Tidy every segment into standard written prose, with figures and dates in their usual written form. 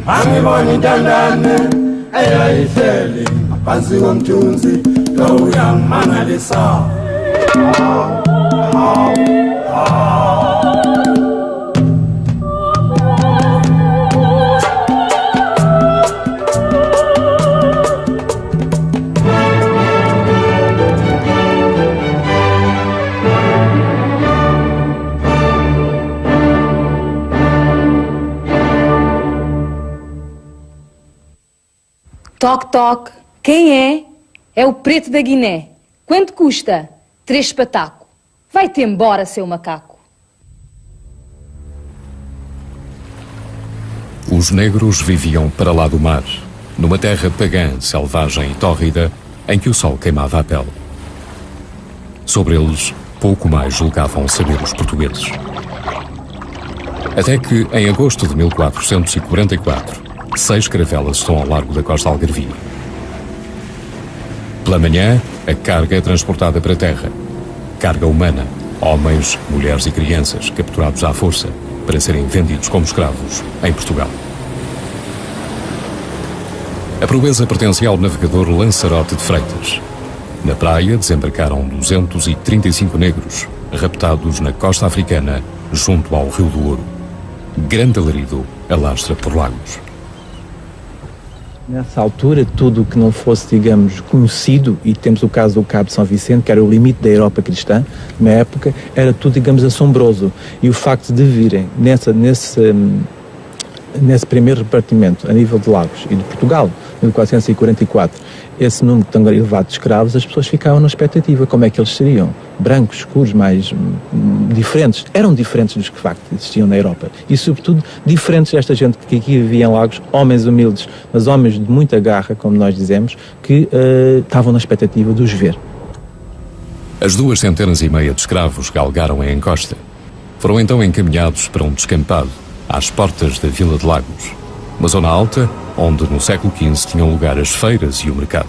Angibona intandane eyayihleli ngaphansi komthunzi lo uyangimangalisa. Toque, toque. Quem é? É o preto da Guiné. Quanto custa? 3 pataco. Vai-te embora, seu macaco. Os negros viviam para lá do mar, numa terra pagã, selvagem e tórrida, em que o sol queimava a pele. Sobre eles, pouco mais julgavam saber os portugueses. Até que, em agosto de 1444, 6 caravelas estão ao largo da costa algarvia. Pela manhã, a carga é transportada para a terra. Carga humana, homens, mulheres e crianças capturados à força para serem vendidos como escravos em Portugal. A proeza pertencia ao navegador Lançarote de Freitas. Na praia desembarcaram 235 negros, raptados na costa africana, junto ao Rio do Ouro. Grande alarido alastra por Lagos. Nessa altura, tudo o que não fosse, digamos, conhecido, e temos o caso do Cabo de São Vicente, que era o limite da Europa cristã, na época, era tudo, digamos, assombroso. E o facto de virem nesse primeiro repartimento, a nível de Lagos e de Portugal, em 1444, esse número tão elevado de escravos, as pessoas ficavam na expectativa. Como é que eles seriam? Brancos, escuros, mais diferentes. Eram diferentes dos que, de facto, existiam na Europa. E, sobretudo, diferentes desta gente que aqui vivia em Lagos, homens humildes, mas homens de muita garra, como nós dizemos, que estavam na expectativa de os ver. As 250 de escravos galgaram em encosta. Foram então encaminhados para um descampado, às portas da Vila de Lagos, uma zona alta onde no século XV tinham lugar as feiras e o mercado.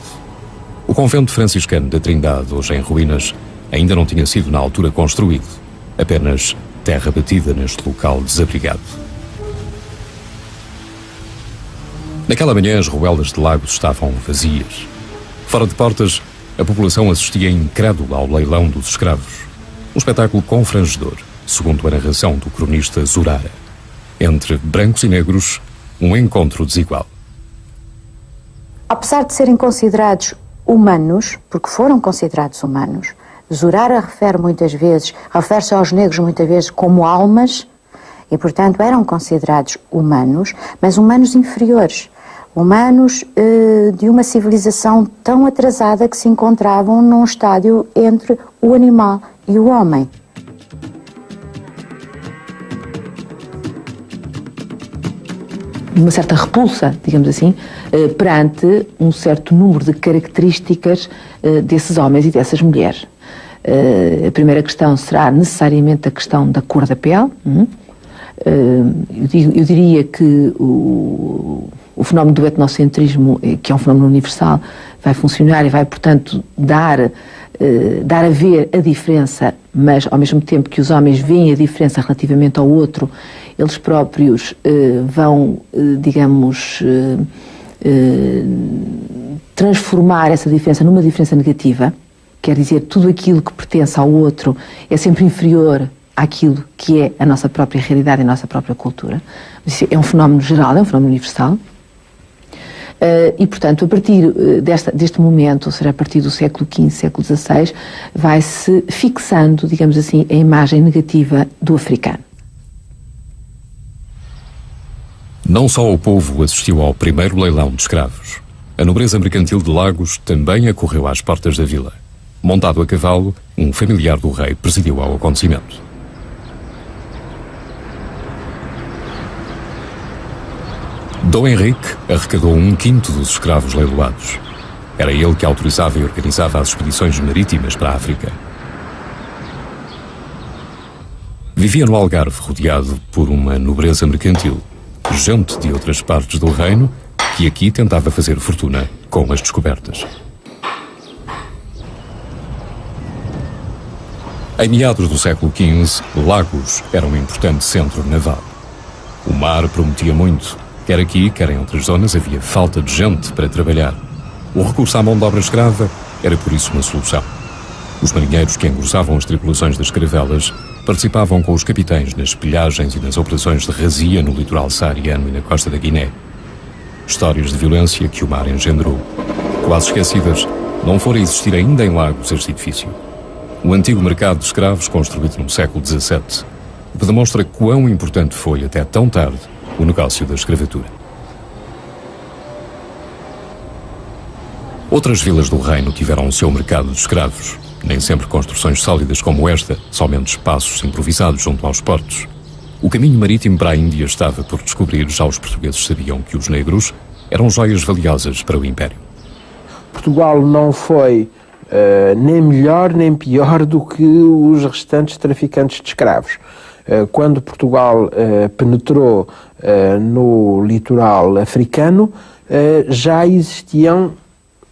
O convento franciscano da Trindade, hoje em ruínas, ainda não tinha sido na altura construído, apenas terra batida neste local desabrigado. Naquela manhã as ruelas de Lagos estavam vazias. Fora de portas, a população assistia incrédula ao leilão dos escravos. Um espetáculo confrangedor, segundo a narração do cronista Zurara. Entre brancos e negros, um encontro desigual. Apesar de serem considerados humanos, porque foram considerados humanos, Zurara refere-se aos negros muitas vezes como almas, e portanto eram considerados humanos, mas humanos inferiores, humanos de uma civilização tão atrasada que se encontravam num estádio entre o animal e o homem. Uma certa repulsa, digamos assim, perante um certo número de características desses homens e dessas mulheres. A primeira questão será necessariamente a questão da cor da pele. Eu diria que o fenómeno do etnocentrismo, que é um fenómeno universal, vai funcionar e vai, portanto, dar a ver a diferença, mas ao mesmo tempo que os homens veem a diferença relativamente ao outro, eles próprios vão, digamos, transformar essa diferença numa diferença negativa, quer dizer, tudo aquilo que pertence ao outro é sempre inferior àquilo que é a nossa própria realidade e a nossa própria cultura. Isso é um fenómeno geral, é um fenómeno universal. E, portanto, a partir deste momento, ou seja, a partir do século XV, século XVI, vai-se fixando, digamos assim, a imagem negativa do africano. Não só o povo assistiu ao primeiro leilão de escravos. A nobreza mercantil de Lagos também acorreu às portas da vila. Montado a cavalo, um familiar do rei presidiu ao acontecimento. Dom Henrique arrecadou 1/5 dos escravos leiloados. Era ele que autorizava e organizava as expedições marítimas para a África. Vivia no Algarve rodeado por uma nobreza mercantil, gente de outras partes do reino que aqui tentava fazer fortuna com as descobertas. Em meados do século XV, Lagos era um importante centro naval. O mar prometia muito, Quer aqui, quer em outras zonas, havia falta de gente para trabalhar. O recurso à mão de obra escrava era por isso uma solução. Os marinheiros que engrossavam as tripulações das caravelas participavam com os capitães nas pilhagens e nas operações de razia no litoral saariano e na costa da Guiné. Histórias de violência que o mar engendrou. Quase esquecidas, não fora existir ainda em Lagos este edifício. O antigo mercado de escravos, construído no século XVII, o que demonstra quão importante foi, até tão tarde, o negócio da escravatura. Outras vilas do reino tiveram o seu mercado de escravos. Nem sempre construções sólidas como esta, somente espaços improvisados junto aos portos. O caminho marítimo para a Índia estava por descobrir, já os portugueses sabiam que os negros eram joias valiosas para o Império. Portugal não foi nem melhor nem pior do que os restantes traficantes de escravos. Quando Portugal penetrou no litoral africano, já existiam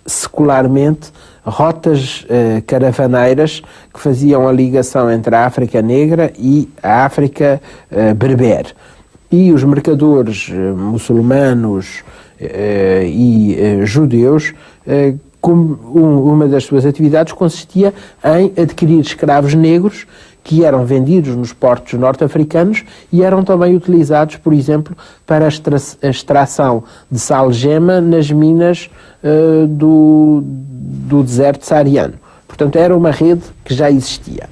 secularmente rotas caravaneiras que faziam a ligação entre a África Negra e a África Berber. E os mercadores muçulmanos e judeus, uma das suas atividades consistia em adquirir escravos negros que eram vendidos nos portos norte-africanos e eram também utilizados, por exemplo, para a extração de sal-gema nas minas do deserto saariano. Portanto, era uma rede que já existia.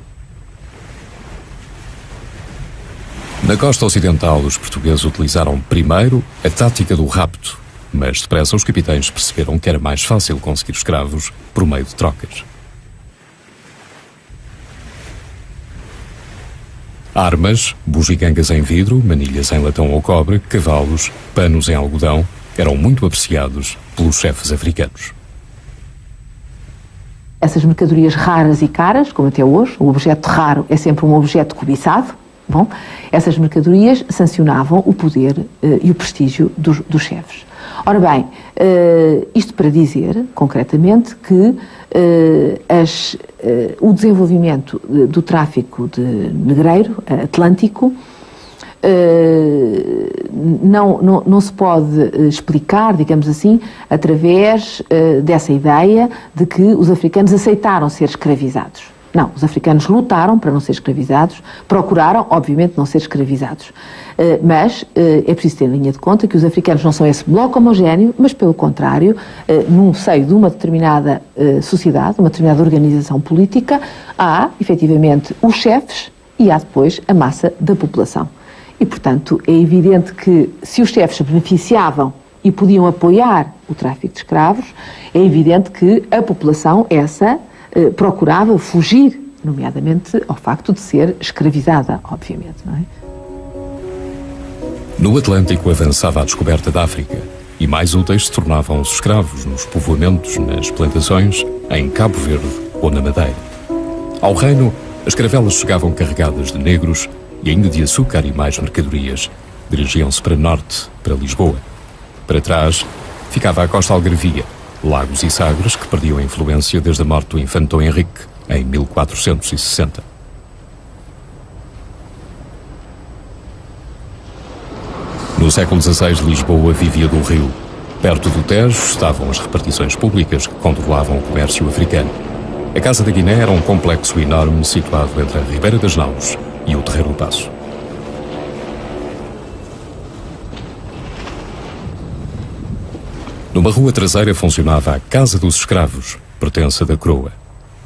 Na costa ocidental, os portugueses utilizaram primeiro a tática do rapto, mas depressa os capitães perceberam que era mais fácil conseguir escravos por meio de trocas. Armas, bugigangas em vidro, manilhas em latão ou cobre, cavalos, panos em algodão, eram muito apreciados pelos chefes africanos. Essas mercadorias raras e caras, como até hoje, o objeto raro é sempre um objeto cobiçado. Bom, essas mercadorias sancionavam o poder e o prestígio dos chefes. Ora bem, isto para dizer, concretamente, que o desenvolvimento do tráfico de negreiro atlântico não se pode explicar, digamos assim, através dessa ideia de que os africanos aceitaram ser escravizados. Não, os africanos lutaram para não ser escravizados, procuraram, obviamente, não ser escravizados. Mas é preciso ter em linha de conta que os africanos não são esse bloco homogéneo, mas, pelo contrário, num seio de uma determinada sociedade, uma determinada organização política, há, efetivamente, os chefes e há depois a massa da população. E, portanto, é evidente que se os chefes se beneficiavam e podiam apoiar o tráfico de escravos, é evidente que a população, procurava fugir, nomeadamente ao facto de ser escravizada, obviamente, não é? No Atlântico avançava a descoberta da África e mais úteis se tornavam os escravos nos povoamentos, nas plantações, em Cabo Verde ou na Madeira. Ao reino, as caravelas chegavam carregadas de negros e ainda de açúcar e mais mercadorias. Dirigiam-se para norte, para Lisboa. Para trás, ficava a costa algarvia, Lagos e Sagres, que perdiam a influência desde a morte do infante Dom Henrique, em 1460. No século XVI, Lisboa vivia do rio. Perto do Tejo estavam as repartições públicas que controlavam o comércio africano. A Casa da Guiné era um complexo enorme situado entre a Ribeira das Naus e o Terreiro do Paço. Numa rua traseira funcionava a Casa dos Escravos, pertença da coroa.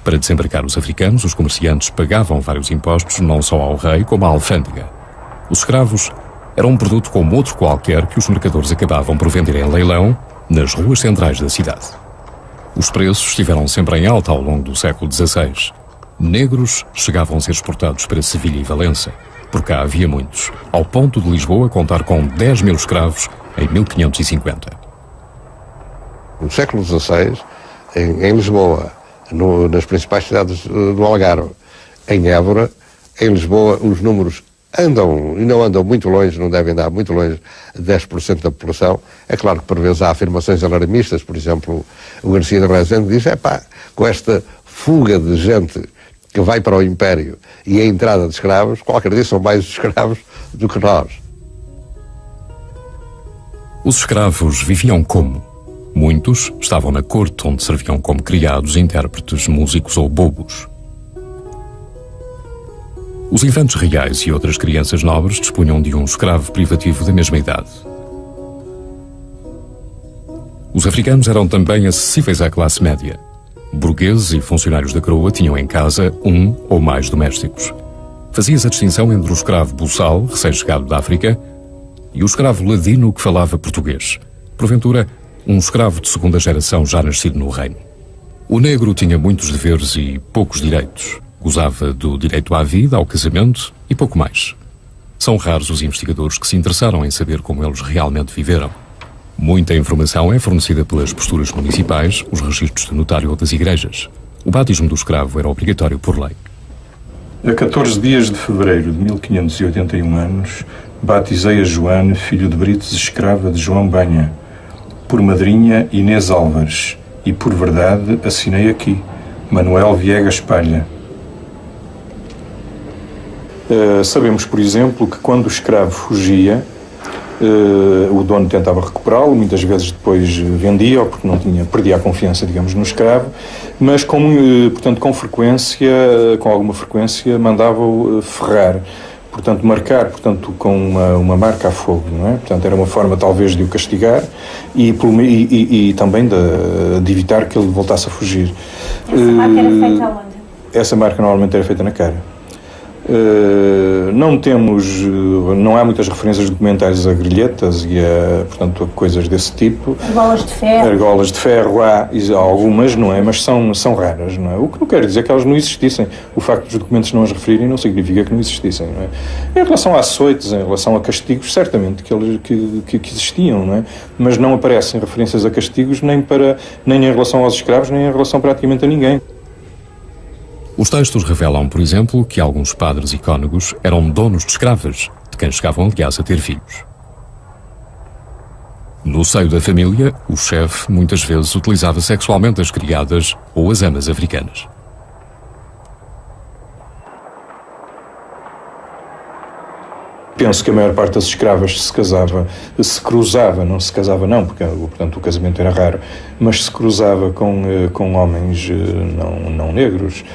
Para desembarcar os africanos, os comerciantes pagavam vários impostos, não só ao rei como à alfândega. Os escravos eram um produto como outro qualquer que os mercadores acabavam por vender em leilão nas ruas centrais da cidade. Os preços estiveram sempre em alta ao longo do século XVI. Negros chegavam a ser exportados para Sevilha e Valença, por cá havia muitos, ao ponto de Lisboa contar com 10 mil escravos em 1550. No século XVI, em Lisboa, nas principais cidades do Algarve, em Évora, em Lisboa, os números andam, e não andam muito longe, não devem andar muito longe, de 10% da população. É claro que por vezes há afirmações alarmistas, por exemplo, o Garcia de Rezende diz, com esta fuga de gente que vai para o Império e a entrada de escravos, qualquer dia são mais escravos do que nós. Os escravos viviam como? Muitos estavam na corte, onde serviam como criados, intérpretes, músicos ou bobos. Os infantes reais e outras crianças nobres dispunham de um escravo privativo da mesma idade. Os africanos eram também acessíveis à classe média. Burgueses e funcionários da coroa tinham em casa um ou mais domésticos. Fazia-se a distinção entre o escravo buçal, recém-chegado da África, e o escravo ladino que falava português. Porventura, um escravo de segunda geração já nascido no reino. O negro tinha muitos deveres e poucos direitos. Gozava do direito à vida, ao casamento e pouco mais. São raros os investigadores que se interessaram em saber como eles realmente viveram. Muita informação é fornecida pelas posturas municipais, os registros de notário ou das igrejas. O batismo do escravo era obrigatório por lei. A 14 dias de fevereiro de 1581 anos, batizei a Joane, filho de Brites, escrava de João Banha, por madrinha Inês Álvares, e por verdade assinei aqui, Manuel Viegas Palha. Sabemos, por exemplo, que quando o escravo fugia, o dono tentava recuperá-lo, muitas vezes depois vendia-o porque não tinha, perdia a confiança, digamos, no escravo, mas portanto, com alguma frequência mandava-o ferrar, portanto marcar, portanto com uma marca a fogo, não é? Portanto era uma forma talvez de o castigar e também de evitar que ele voltasse a fugir. Essa marca era feita aonde? Essa marca normalmente era feita na cara. Não há muitas referências documentais a grilhetas e portanto, a coisas desse tipo. Argolas de ferro. Argolas de ferro há algumas, não é? Mas são raras, não é? O que não quer dizer que elas não existissem. O facto dos documentos não as referirem não significa que não existissem, não é? Em relação a açoites, em relação a castigos, certamente que existiam, não é? Mas não aparecem referências a castigos nem em relação aos escravos, nem em relação praticamente a ninguém. Os textos revelam, por exemplo, que alguns padres e cônegos eram donos de escravas, de quem chegavam, aliás, a ter filhos. No seio da família, o chefe muitas vezes utilizava sexualmente as criadas ou as amas africanas. Penso que a maior parte das escravas se cruzava, não se casava não, porque portanto, o casamento era raro, mas se cruzava com homens não negros.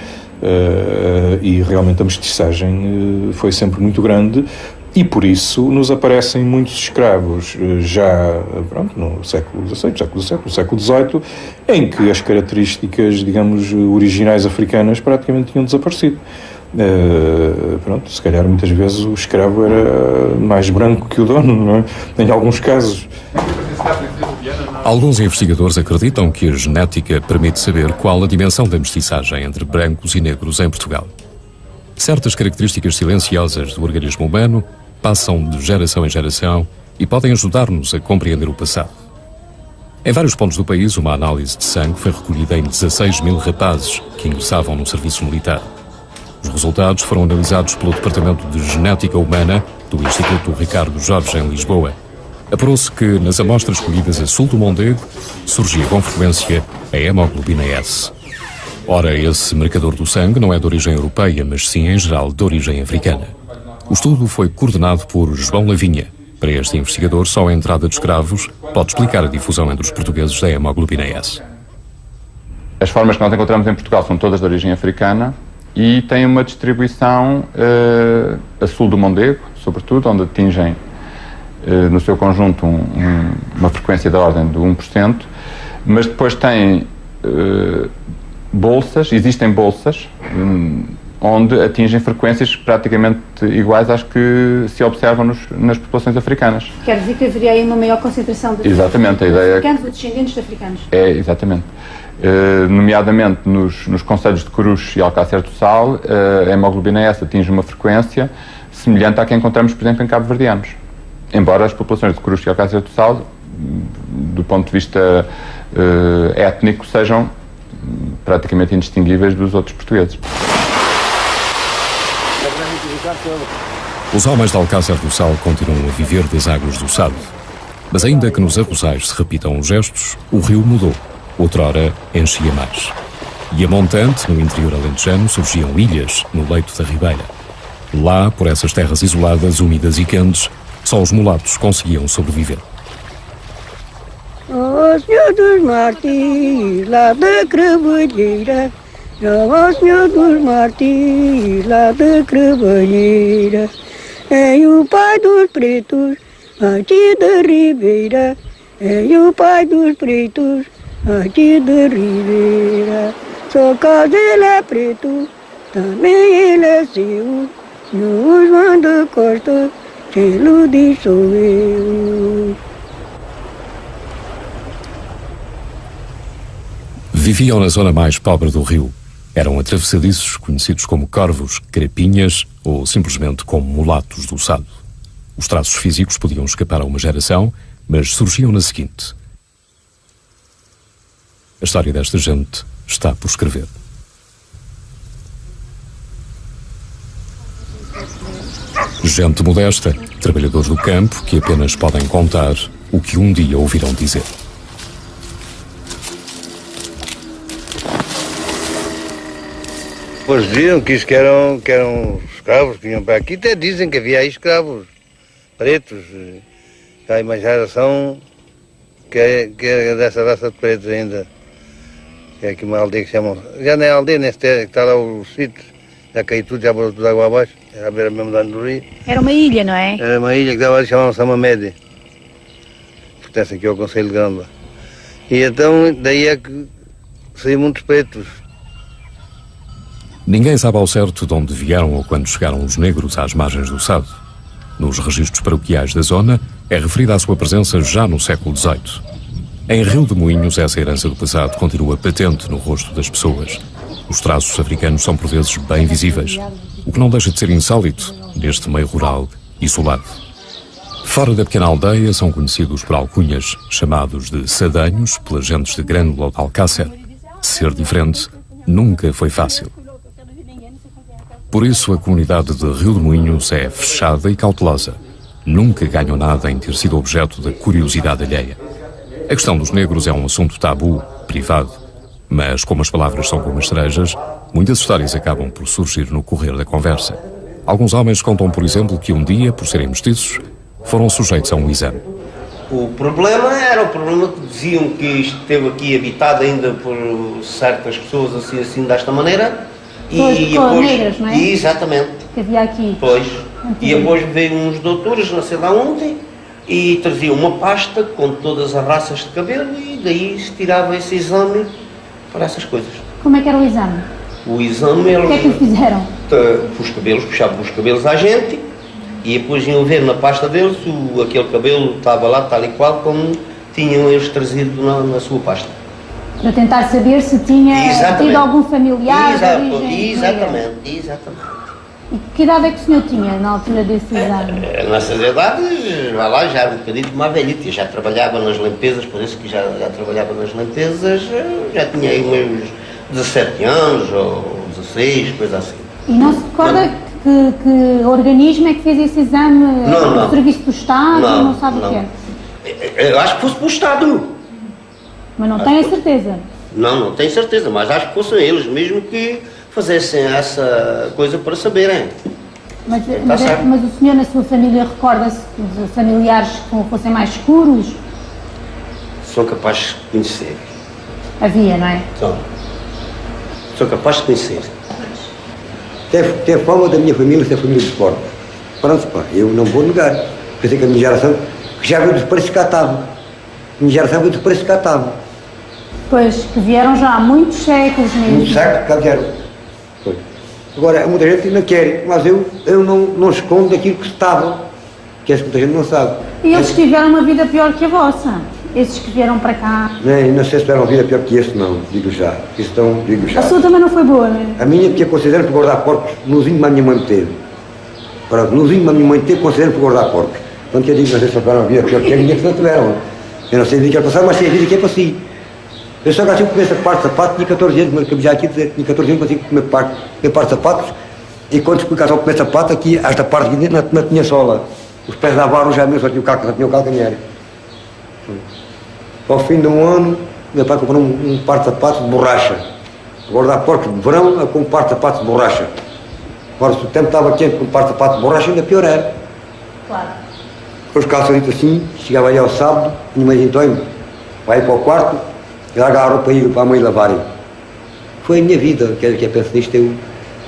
E realmente a mestiçagem foi sempre muito grande e por isso nos aparecem muitos escravos já no século XVII, século XVIII, em que as características, digamos, originais africanas praticamente tinham desaparecido. Se calhar muitas vezes o escravo era mais branco que o dono, não é? Em alguns casos. Alguns investigadores acreditam que a genética permite saber qual a dimensão da mestiçagem entre brancos e negros em Portugal. Certas características silenciosas do organismo humano passam de geração em geração e podem ajudar-nos a compreender o passado. Em vários pontos do país, uma análise de sangue foi recolhida em 16 mil rapazes que ingressavam no serviço militar. Os resultados foram analisados pelo Departamento de Genética Humana do Instituto Ricardo Jorge, em Lisboa. Apurou-se que, nas amostras colhidas a sul do Mondego, surgia com frequência a hemoglobina S. Ora, esse marcador do sangue não é de origem europeia, mas sim, em geral, de origem africana. O estudo foi coordenado por João Lavinha. Para este investigador, só a entrada de escravos pode explicar a difusão entre os portugueses da hemoglobina S. As formas que nós encontramos em Portugal são todas de origem africana e têm uma distribuição a sul do Mondego, sobretudo, onde atingem no seu conjunto uma frequência da ordem de 1%, mas depois têm existem bolsas onde atingem frequências praticamente iguais às que se observam nas populações africanas. Quer dizer que haveria aí uma maior concentração de exatamente, a ideia africanos ou descendentes de africanos? Exatamente. Nomeadamente nos concelhos de Coruche e Alcácer do Sal, a hemoglobina S atinge uma frequência semelhante à que encontramos, por exemplo, em cabo-verdianos. Embora as populações de Coruche e Alcácer do Sal, do ponto de vista étnico, sejam praticamente indistinguíveis dos outros portugueses. Os homens de Alcácer do Sal continuam a viver das águas do Sado. Mas ainda que nos arrozais se repitam os gestos, o rio mudou. Outrora enchia mais. E a montante, no interior alentejano, surgiam ilhas no leito da ribeira. Lá, por essas terras isoladas, úmidas e quentes, só os mulatos conseguiam sobreviver. ó Senhor dos Martins, lá da Cravalheira. Já ó Senhor dos Martins, lá da Cravalheira. É o pai dos pretos, aqui da Ribeira. É o pai dos pretos, aqui da Ribeira. Só caso ele é preto, também ele é seu. Senhor João da Costa, Telo de sou eu. Viviam na zona mais pobre do rio. Eram atravessadiços conhecidos como corvos, carapinhas ou simplesmente como mulatos do Sado. Os traços físicos podiam escapar a uma geração, mas surgiam na seguinte. A história desta gente está por escrever. Gente modesta, trabalhadores do campo que apenas podem contar o que um dia ouvirão dizer. Pois diziam que isto que eram escravos que vinham para aqui, até dizem que havia aí escravos pretos. Há uma geração que é dessa raça de pretos ainda. Que é aqui uma aldeia que chamam. Já não é aldeia, nem sequer, que está lá o sítio. Já caiu tudo, já botou tudo água abaixo. Era à beira mesmo do rio. Era uma ilha, não é? Era uma ilha que dava ali, chamavam Sama Média. Pertence aqui ao Conselho de Gramba. E então, daí é que saíram muitos pretos. Ninguém sabe ao certo de onde vieram ou quando chegaram os negros às margens do Sado. Nos registros paroquiais da zona, é referida a sua presença já no século XVIII. Em Rio de Moinhos, essa herança do passado continua patente no rosto das pessoas. Os traços africanos são por vezes bem visíveis, o que não deixa de ser insólito neste meio rural isolado. Fora da pequena aldeia são conhecidos por alcunhas, chamados de sadanhos pelas gentes de Grândola de Alcácer. Ser diferente nunca foi fácil. Por isso a comunidade de Rio de Moinhos é fechada e cautelosa. Nunca ganham nada em ter sido objeto da curiosidade alheia. A questão dos negros é um assunto tabu, privado, mas como as palavras são como as cerejas, muitas histórias acabam por surgir no correr da conversa. Alguns homens contam, por exemplo, que um dia, por serem mestiços, foram sujeitos a um exame. O problema era o problema que diziam que isto esteve aqui habitado ainda por certas pessoas assim desta maneira. E depois, negras, não é? Exatamente. Que havia aqui. Pois. E depois veio uns doutores, não sei lá onde, e traziam uma pasta com todas as raças de cabelo e daí se tirava esse exame para essas coisas. Como é que era o exame? O exame... O que é que fizeram? Os cabelos, puxavam os cabelos à gente e depois iam ver na pasta deles se aquele cabelo estava lá tal e qual como tinham eles trazido na sua pasta. Para tentar saber se tinha tido algum familiar de origem Exatamente. E que idade é que o senhor tinha na altura desse exame? Nessas idades, vai lá, já era um bocadinho de uma velhita, já trabalhava nas limpezas, por isso que já trabalhava nas limpezas, já tinha aí meus 17 anos ou 16, coisa assim. E não se recorda que organismo é que fez esse exame? Não. O Serviço do Estado? Não sabe o que é? Eu acho que fosse para o Estado. Mas não tem a certeza? Não tenho certeza, mas acho que fossem eles mesmo que fizessem essa coisa para saberem. Mas o senhor na sua família recorda-se de familiares que fossem mais escuros? Sou capaz de conhecer. Havia, não é? Sou capaz de conhecer. Tem fama da minha família ser família de porcos. Pronto, pá, eu não vou negar. Pensei que a minha geração já veio dos preços que cá estavam. A minha geração veio dos preços que cá estavam. Pois, que vieram já há muitos séculos mesmo. Muitos séculos que cá vieram. Pois. Agora, muita gente ainda quer, mas eu não escondo aquilo que estava, que essa muita gente não sabe. E eles tiveram uma vida pior que a vossa? Esses que vieram para cá? Não sei se tiveram uma vida pior que este, não, digo já. Digo já. A sua também não foi boa, não é? A minha, porque eu considero por guardar porcos, nozinho que a minha mãe me teve. Pronto, nozinho que a minha mãe teve, considero por guardar porcos. Portanto, eu digo, não sei se tiveram uma vida pior que a minha, que não tiveram. Eu não sei a vida que é passar, mas sei a vida que é para si. Eu só gastei comer parte de sapato, tinha 14 anos, mas já aqui tinha 14 anos, consigo comer parte de sapatos, e quando fui casar comer sapato, aqui, esta parte aqui não tinha sola. Os pés da barro já mesmo, só tinha o calcanhar. Ao fim de um ano, meu pai comprou um par de sapatos de borracha. Agora dá porcos de verão com um par de sapatos de borracha. Agora, se o tempo estava quente com um par de sapatos de borracha, ainda pior era. Claro. Os calçaditos assim, chegava aí ao sábado, tinha mais então, vai para o quarto e larga a roupa para ir para a mãe lavarem. Foi a minha vida, que é penso nisto,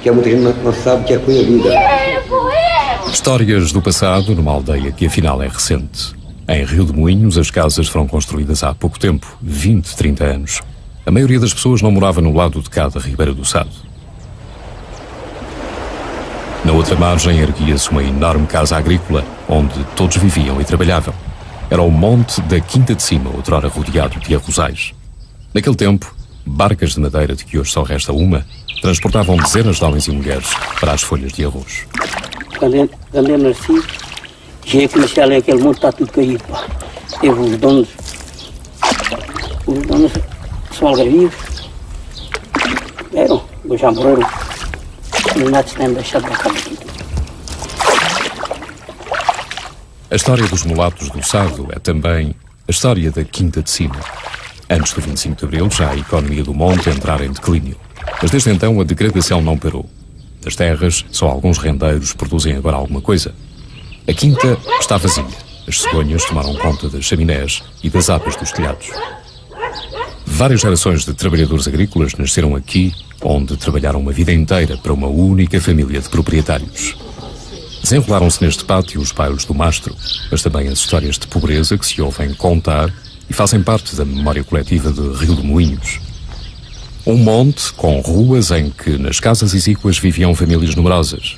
que muita gente não sabe que foi a vida. Histórias do passado numa aldeia que afinal é recente. Em Rio de Moinhos, as casas foram construídas há pouco tempo, 20, 30 anos. A maioria das pessoas não morava no lado de cá da Ribeira do Sado. Na outra margem erguia-se uma enorme casa agrícola, onde todos viviam e trabalhavam. Era o monte da Quinta de Cima, outrora rodeado de arrozais. Naquele tempo, barcas de madeira, de que hoje só resta uma, transportavam dezenas de homens e mulheres para as folhas de arroz. Quando eu nasci, já comecei a ler aquele monte, está tudo caído, pá. Teve os donos são algarvios, já morreram. Os netos têm deixado para cá aqui. A história dos mulatos do Sado é também a história da Quinta de Cima. Antes do 25 de Abril, já a economia do monte entrara em declínio. Mas desde então a degradação não parou. Das terras, só alguns rendeiros produzem agora alguma coisa. A quinta está vazia. As cegonhas tomaram conta das chaminés e das abas dos telhados. Várias gerações de trabalhadores agrícolas nasceram aqui, onde trabalharam uma vida inteira para uma única família de proprietários. Desenrolaram-se neste pátio os bailes do mastro, mas também as histórias de pobreza que se ouvem contar e fazem parte da memória coletiva de Rio de Moinhos. Um monte com ruas em que nas casas exíguas viviam famílias numerosas.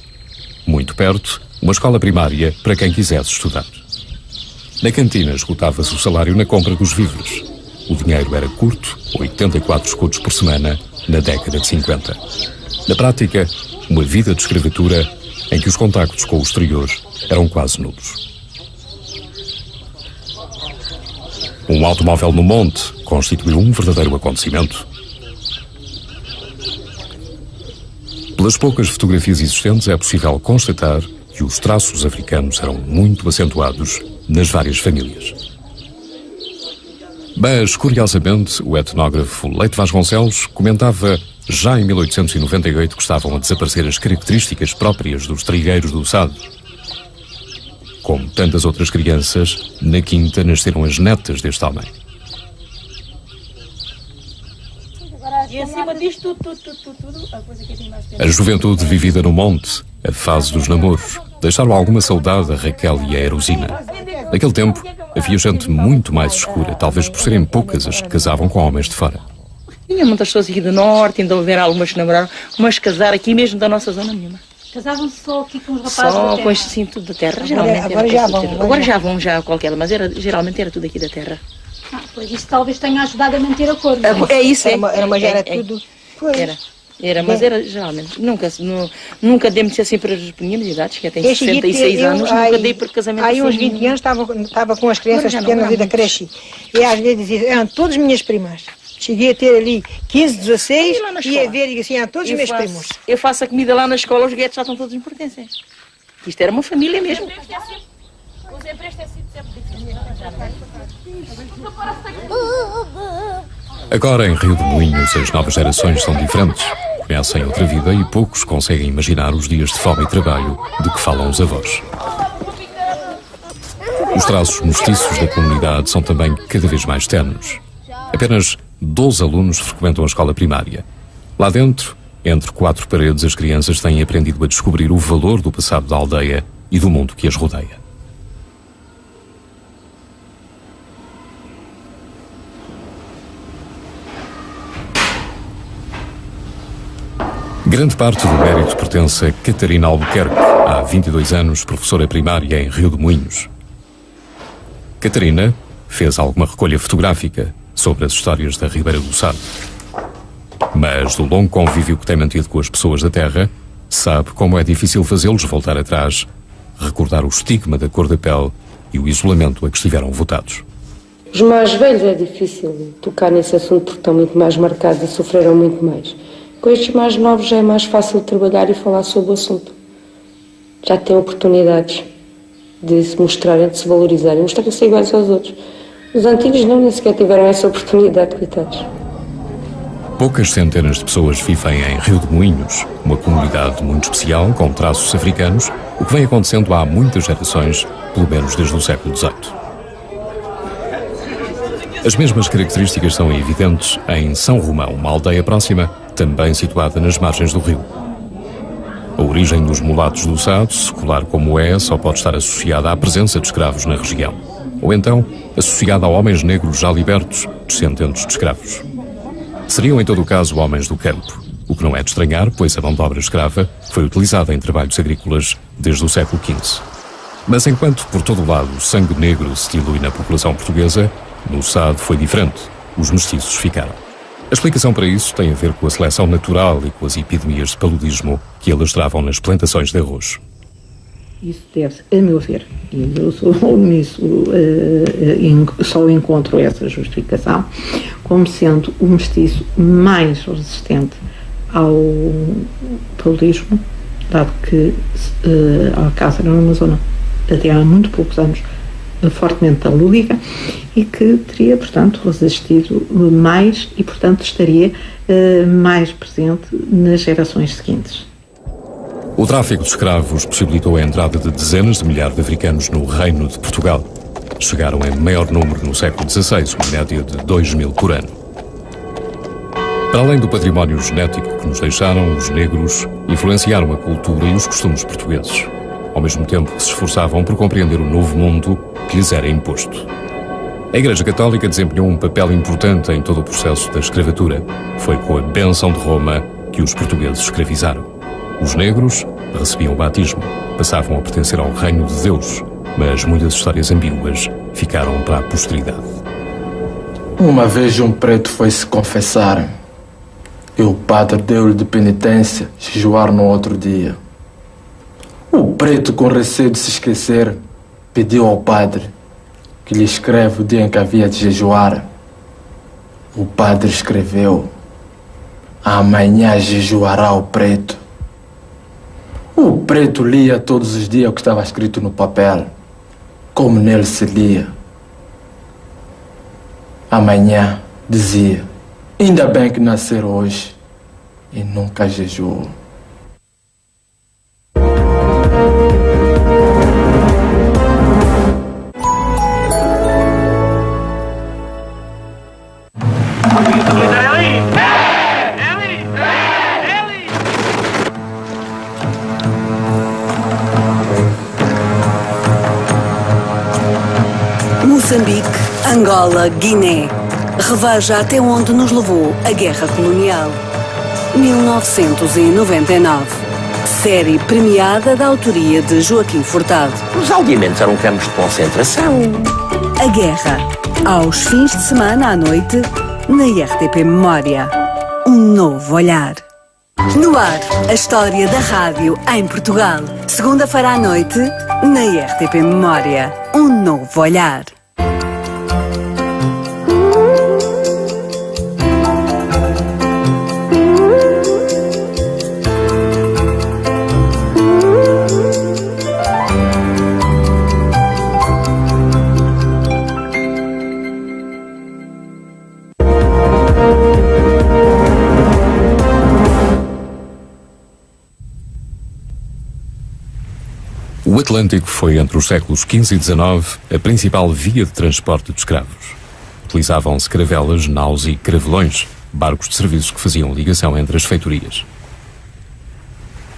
Muito perto, uma escola primária para quem quisesse estudar. Na cantina esgotava-se o salário na compra dos víveres. O dinheiro era curto, 84 escudos por semana, na década de 50. Na prática, uma vida de escravatura em que os contactos com o exterior eram quase nulos. Um automóvel no monte constituiu um verdadeiro acontecimento. Pelas poucas fotografias existentes é possível constatar que os traços africanos eram muito acentuados nas várias famílias. Mas, curiosamente, o etnógrafo Leite Vasconcelos comentava já em 1898 que estavam a desaparecer as características próprias dos trigueiros do Sado. Como tantas outras crianças, na quinta nasceram as netas deste homem. E acima disto tudo, a coisa que eu tenho mais A juventude vivida no monte, a fase dos namoros, deixaram alguma saudade a Raquel e a Erosina. Naquele tempo, havia gente muito mais escura, talvez por serem poucas as que casavam com homens de fora. Tinha muitas pessoas aqui do norte, ainda houver algumas que namoraram, umas casaram aqui mesmo da nossa zona mesmo. Casavam-se só aqui com os rapazes da terra? Só com este sim, tudo da terra, geralmente. Agora já vão qualquer, mas geralmente era tudo aqui da terra. Pois isso talvez tenha ajudado a manter a cor. É isso, era tudo. Mas era geralmente. Nunca demos assim para as minhas idades, que tem 66 anos, nunca dei por casamento assim. Aí uns 20 anos estava com as crianças pequenas ali da creche. E às vezes diziam, eram todas minhas primas. Cheguei a ter ali 15, 16 e a ver, e assim, eram todos os meus primos. Eu faço a comida lá na escola, os guetos já estão todos em pertencem. Isto era uma família mesmo. Os empréstios é sempre difícil. Agora, em Rio de Moinhos, as novas gerações são diferentes. Conhecem outra vida e poucos conseguem imaginar os dias de fome e trabalho de que falam os avós. Os traços mestiços da comunidade são também cada vez mais tenues. Apenas 12 alunos frequentam a escola primária. Lá dentro, entre 4 paredes, as crianças têm aprendido a descobrir o valor do passado da aldeia e do mundo que as rodeia. Grande parte do mérito pertence a Catarina Albuquerque, há 22 anos, professora primária em Rio de Moinhos. Catarina fez alguma recolha fotográfica sobre as histórias da Ribeira do Sado. Mas do longo convívio que tem mantido com as pessoas da terra, sabe como é difícil fazê-los voltar atrás, recordar o estigma da cor da pele e o isolamento a que estiveram votados. Os mais velhos é difícil tocar nesse assunto porque estão muito mais marcados e sofreram muito mais. Com estes mais novos já é mais fácil trabalhar e falar sobre o assunto. Já têm oportunidades de se mostrarem, de se valorizarem, mostrarem-se iguais aos outros. Os antigos não, nem sequer tiveram essa oportunidade, coitados. Poucas centenas de pessoas vivem em Rio de Moinhos, uma comunidade muito especial, com traços africanos, o que vem acontecendo há muitas gerações, pelo menos desde o século XVIII. As mesmas características são evidentes em São Romão, uma aldeia próxima, também situada nas margens do rio. A origem dos mulatos do Sado, secular como é, só pode estar associada à presença de escravos na região, ou então associada a homens negros já libertos, descendentes de escravos. Seriam, em todo o caso, homens do campo, o que não é de estranhar, pois a mão de obra escrava foi utilizada em trabalhos agrícolas desde o século XV. Mas enquanto, por todo o lado, o sangue negro se dilui na população portuguesa, no Sado foi diferente. Os mestiços ficaram. A explicação para isso tem a ver com a seleção natural e com as epidemias de paludismo que alastravam nas plantações de arroz. Isso deve-se, a meu ver, e eu só encontro essa justificação, como sendo o mestiço mais resistente ao paludismo, dado que a caça era numa zona até há muito poucos anos fortemente palúdica e que teria, portanto, resistido mais e, portanto, estaria mais presente nas gerações seguintes. O tráfico de escravos possibilitou a entrada de dezenas de milhares de africanos no Reino de Portugal. Chegaram em maior número no século XVI, uma média de 2.000 por ano. Para além do património genético que nos deixaram, os negros influenciaram a cultura e os costumes portugueses, ao mesmo tempo que se esforçavam por compreender o novo mundo que lhes era imposto. A Igreja Católica desempenhou um papel importante em todo o processo da escravatura. Foi com a bênção de Roma que os portugueses escravizaram. Os negros recebiam o batismo, passavam a pertencer ao reino de Deus, mas muitas histórias ambíguas ficaram para a posteridade. Uma vez um preto foi se confessar e o padre deu-lhe de penitência jejuar no outro dia. O preto, com receio de se esquecer, pediu ao padre que lhe escreva o dia em que havia de jejuar. O padre escreveu: amanhã jejuará o preto. O preto lia todos os dias o que estava escrito no papel, como nele se lia. Amanhã, dizia, ainda bem que nascer hoje, e nunca jejuou. Moçambique, Angola, Guiné. Reveja até onde nos levou a Guerra Colonial. 1999. Série premiada da autoria de Joaquim Furtado. Os aldeamentos eram campos de concentração. A Guerra. Aos fins de semana à noite, na RTP Memória. Um novo olhar. No ar, a história da rádio em Portugal. Segunda-feira à noite, na RTP Memória. Um novo olhar. O Atlântico foi, entre os séculos XV e XIX, a principal via de transporte de escravos. Utilizavam-se caravelas, naus e caravelões, barcos de serviços que faziam ligação entre as feitorias.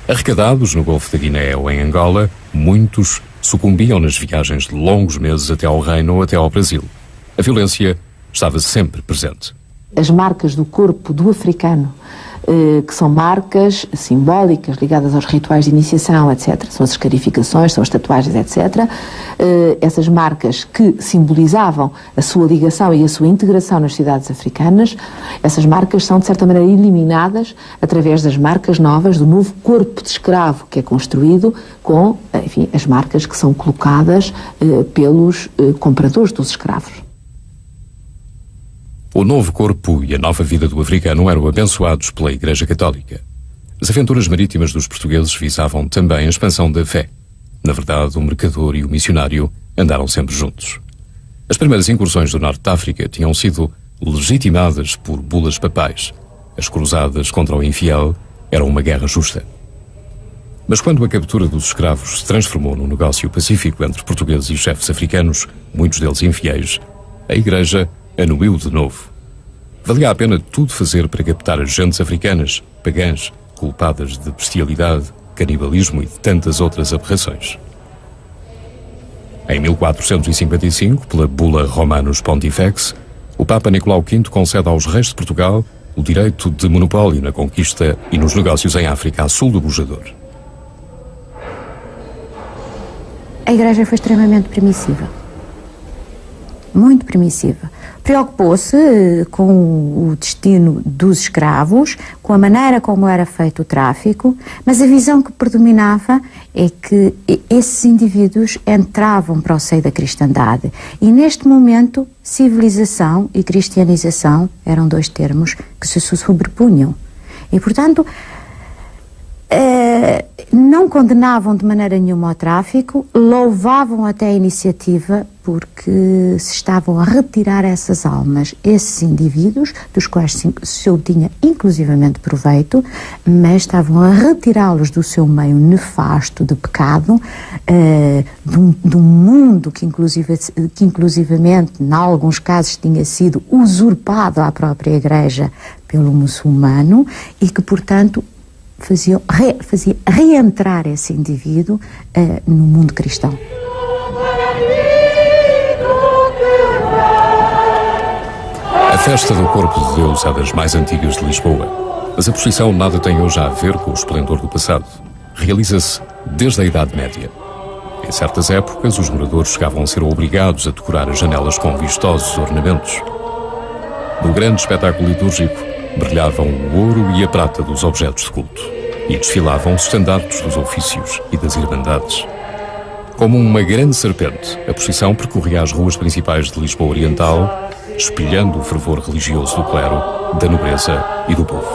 Arrecadados no Golfo da Guiné ou em Angola, muitos sucumbiam nas viagens de longos meses até ao Reino ou até ao Brasil. A violência estava sempre presente. As marcas do corpo do africano, que são marcas simbólicas ligadas aos rituais de iniciação, etc. São as escarificações, são as tatuagens, etc. Essas marcas que simbolizavam a sua ligação e a sua integração nas sociedades africanas, essas marcas são, de certa maneira, eliminadas através das marcas novas, do novo corpo de escravo que é construído com, enfim, as marcas que são colocadas pelos compradores dos escravos. O novo corpo e a nova vida do africano eram abençoados pela Igreja Católica. As aventuras marítimas dos portugueses visavam também a expansão da fé. Na verdade, o mercador e o missionário andaram sempre juntos. As primeiras incursões do norte de África tinham sido legitimadas por bulas papais. As cruzadas contra o infiel eram uma guerra justa. Mas quando a captura dos escravos se transformou num negócio pacífico entre portugueses e chefes africanos, muitos deles infiéis, a Igreja anuiu de novo. Valia a pena tudo fazer para captar as gentes africanas, pagãs, culpadas de bestialidade, canibalismo e de tantas outras aberrações. Em 1455, pela bula Romanus Pontifex, o Papa Nicolau V concede aos reis de Portugal o direito de monopólio na conquista e nos negócios em África a sul do Bujador. A Igreja foi extremamente permissiva. Muito permissiva. Preocupou-se com o destino dos escravos, com a maneira como era feito o tráfico, mas a visão que predominava é que esses indivíduos entravam para o seio da cristandade. E neste momento, civilização e cristianização eram dois termos que se sobrepunham. E, portanto, não condenavam de maneira nenhuma o tráfico, louvavam até a iniciativa porque se estavam a retirar essas almas, esses indivíduos, dos quais se obtinha inclusivamente proveito, mas estavam a retirá-los do seu meio nefasto de pecado, de um mundo que inclusivamente, em alguns casos, tinha sido usurpado à própria Igreja pelo muçulmano e que, portanto, fazia reentrar esse indivíduo no mundo cristão. A festa do Corpo de Deus é das mais antigas de Lisboa, mas a procissão nada tem hoje a ver com o esplendor do passado. Realiza-se desde a Idade Média. Em certas épocas, os moradores chegavam a ser obrigados a decorar as janelas com vistosos ornamentos. No grande espetáculo litúrgico, brilhavam o ouro e a prata dos objetos de culto e desfilavam os estandartes dos ofícios e das irmandades. Como uma grande serpente, a procissão percorria as ruas principais de Lisboa Oriental, espelhando o fervor religioso do clero, da nobreza e do povo.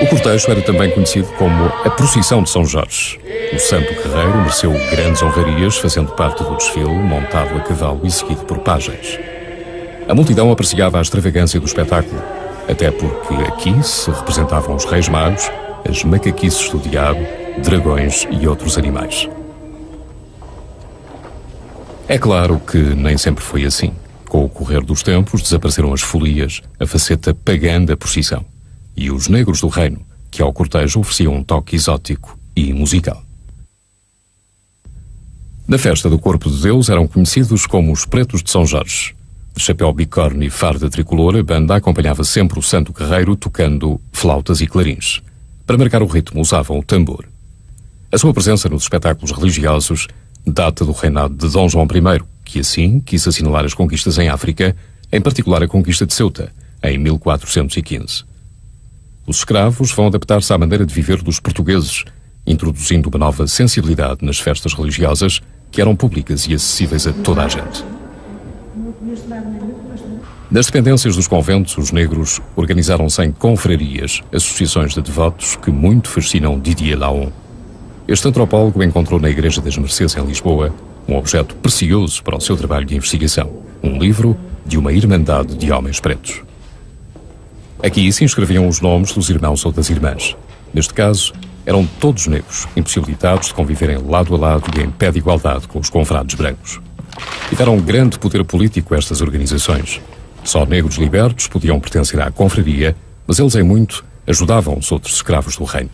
O cortejo era também conhecido como a Procissão de São Jorge. O santo guerreiro mereceu grandes honrarias, fazendo parte do desfile, montado a cavalo e seguido por pajens. A multidão apreciava a extravagância do espetáculo, até porque aqui se representavam os reis magos, as macaquices do diabo, dragões e outros animais. É claro que nem sempre foi assim. Com o correr dos tempos desapareceram as folias, a faceta pagã da procissão e os negros do reino, que ao cortejo ofereciam um toque exótico e musical. Na festa do Corpo de Deus eram conhecidos como os Pretos de São Jorge. De chapéu bicórnio e farda tricolor, a banda acompanhava sempre o santo guerreiro tocando flautas e clarins. Para marcar o ritmo usavam o tambor. A sua presença nos espetáculos religiosos data do reinado de Dom João I, que assim quis assinalar as conquistas em África, em particular a conquista de Ceuta, em 1415. Os escravos vão adaptar-se à maneira de viver dos portugueses, introduzindo uma nova sensibilidade nas festas religiosas que eram públicas e acessíveis a toda a gente. Nas dependências dos conventos, os negros organizaram-se em confrarias, associações de devotos que muito fascinam Didier Laon. Este antropólogo encontrou na Igreja das Mercês, em Lisboa, um objeto precioso para o seu trabalho de investigação, um livro de uma irmandade de homens pretos. Aqui se inscreviam os nomes dos irmãos ou das irmãs. Neste caso, eram todos negros, impossibilitados de conviverem lado a lado e em pé de igualdade com os confrades brancos. E deram grande poder político a estas organizações. Só negros libertos podiam pertencer à confraria, mas eles em muito ajudavam os outros escravos do reino.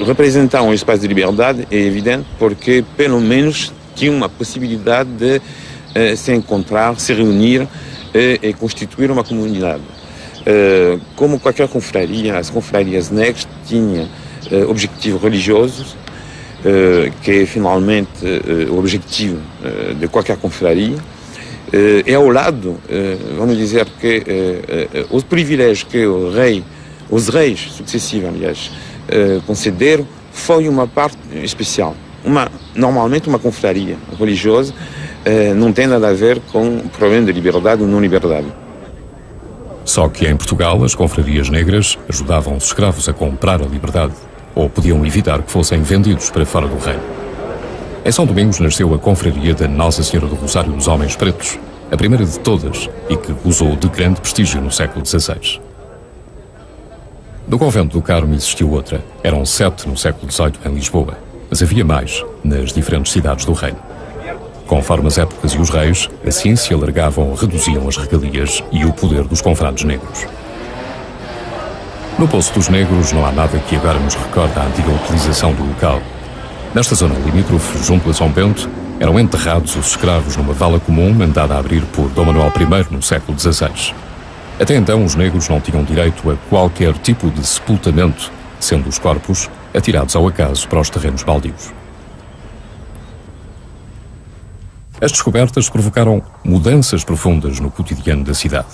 Representar um espaço de liberdade é evidente porque, pelo menos, tinha uma possibilidade de se encontrar, se reunir e constituir uma comunidade. Como qualquer confraria, as confrarias negras tinham objetivos religiosos, que é finalmente o objetivo de qualquer confraria. E ao lado, vamos dizer que os privilégios que os reis sucessivos, aliás, concederam, foi uma parte especial. Normalmente uma confraria religiosa não tem nada a ver com o problema de liberdade ou não liberdade. Só que em Portugal as confrarias negras ajudavam os escravos a comprar a liberdade, ou podiam evitar que fossem vendidos para fora do reino. Em São Domingos nasceu a confraria da Nossa Senhora do Rosário dos Homens Pretos, a primeira de todas e que gozou de grande prestígio no século XVI. No convento do Carmo existiu outra. Eram 7 no século XVIII em Lisboa, mas havia mais nas diferentes cidades do reino. Conforme as épocas e os reis, assim se alargavam ou reduziam as regalias e o poder dos confrades negros. No Poço dos Negros não há nada que agora nos recorde a antiga utilização do local. Nesta zona limítrofe, junto a São Bento, eram enterrados os escravos numa vala comum mandada a abrir por Dom Manuel I no século XVI. Até então, os negros não tinham direito a qualquer tipo de sepultamento, sendo os corpos atirados ao acaso para os terrenos baldios. As descobertas provocaram mudanças profundas no cotidiano da cidade.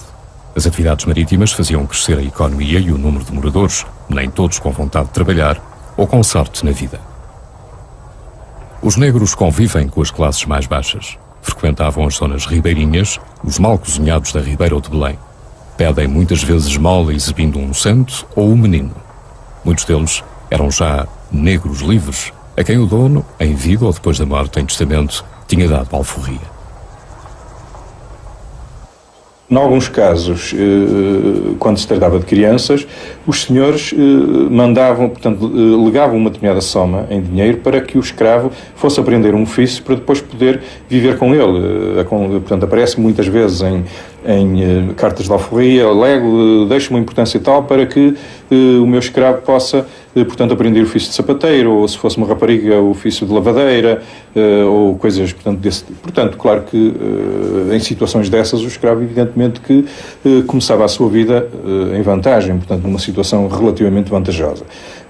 As atividades marítimas faziam crescer a economia e o número de moradores, nem todos com vontade de trabalhar ou com sorte na vida. Os negros convivem com as classes mais baixas. Frequentavam as zonas ribeirinhas, os mal cozinhados da Ribeira ou de Belém. Pedem muitas vezes esmola exibindo um santo ou um menino. Muitos deles eram já negros livres, a quem o dono, em vida ou depois da morte em testamento, tinha dado alforria. Em alguns casos, quando se tratava de crianças, os senhores legavam uma determinada soma em dinheiro para que o escravo fosse aprender um ofício para depois poder viver com ele. Portanto, aparece muitas vezes em cartas de alforria, lego, deixo uma importância tal para que o meu escravo possa, portanto, aprender o ofício de sapateiro, ou se fosse uma rapariga, o ofício de lavadeira, ou coisas, portanto, desse tipo. Portanto, claro que em situações dessas o escravo, evidentemente, que começava a sua vida em vantagem, portanto, numa situação relativamente vantajosa.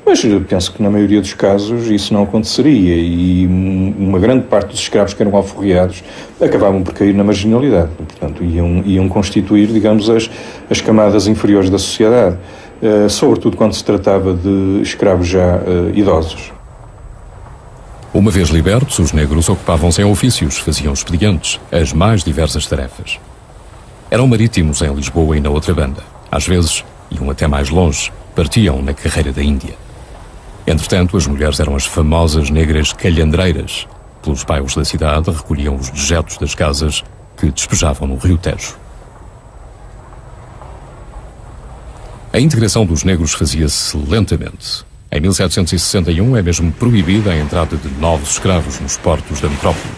Mas penso que na maioria dos casos isso não aconteceria e uma grande parte dos escravos que eram alforriados acabavam por cair na marginalidade, portanto, iam constituir, digamos, as camadas inferiores da sociedade, sobretudo quando se tratava de escravos já idosos. Uma vez libertos, os negros ocupavam-se em ofícios, faziam expedientes, as mais diversas tarefas. Eram marítimos em Lisboa e na outra banda. Às vezes, iam até mais longe, partiam na carreira da Índia. Entretanto, as mulheres eram as famosas negras calhandreiras. Pelos bairros da cidade recolhiam os dejetos das casas que despejavam no Rio Tejo. A integração dos negros fazia-se lentamente. Em 1761 é mesmo proibida a entrada de novos escravos nos portos da metrópole.